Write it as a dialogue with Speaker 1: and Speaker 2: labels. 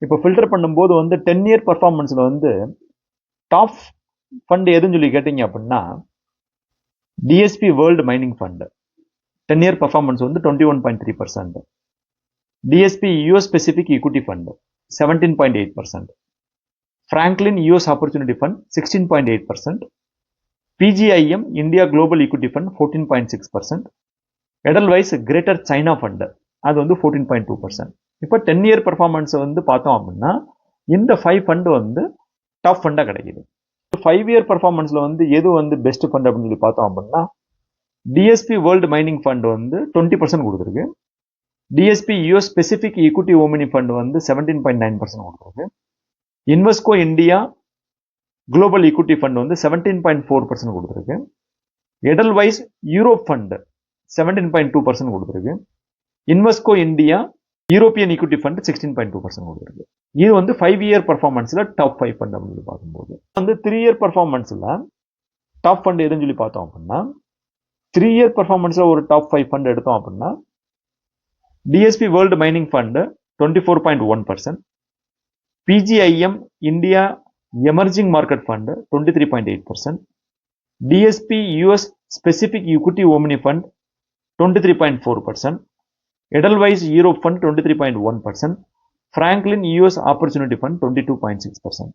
Speaker 1: இப்போ ஃபில்டர் பண்ணும்போது வந்து 10 இயர் பர்ஃபார்மன்ஸில் வந்து டாப் ஃபண்ட் எதுன்னு சொல்லி கேட்டிங்க அப்படின்னா DSP world mining fund 10 year performance வந்து 21.3%. DSP US specific equity fund 17.8%. Franklin US opportunity fund 16.8%. PGIM India global equity fund 14.6%. Edelweiss greater China fund அது வந்து 14.2%. இப்போ 10 இயர் பர்ஃபார்மன்ஸை வந்து பார்த்தோம் அப்படின்னா இந்த 5 ஃபண்டு வந்து டாப் ஃபண்டாக கிடைக்குது. 5 இயர் பர்ஃபார்மன்ஸில் வந்து எது வந்து பெஸ்ட் ஃபண்ட் அப்படின்னு சொல்லி பார்த்தோம் அப்படின்னா டிஎஸ்பி வேர்ல்டு மைனிங் ஃபண்ட் வந்து 20% கொடுத்துருக்கு. DSP US specific equity omni fund வந்து 17.9% கொடுத்துருக்கு. Invesco India global equity fund வந்து 17.4% கொடுத்துருக்கு. எடல்வைஸ் யூரோப் ஃபண்ட் 17.2% கொடுத்துருக்கு. Invesco India European equity fund 16.2% கொடுத்துருக்கு. இது வந்து 5 இயர் பர்ஃபார்மன்ஸில் டாப் 5 ஃபண்ட் அப்படின்னு சொல்லி பார்க்கும்போது வந்து 3 இயர் பர்ஃபார்மன்ஸில் டாப் ஃபண்ட் எதுன்னு சொல்லி பார்த்தோம் அப்படின்னா 3 இயர் பர்ஃபார்மன்ஸில் ஒரு டாப் 5 ஃபண்ட் எடுத்தோம் அப்படின்னா DSP world mining fund 24.1%. PGIM India emerging market fund 23.8%. DSP US specific equity omni fund 23.4%. Edelweiss Europe fund 23.1%. Franklin US opportunity fund 22.6%.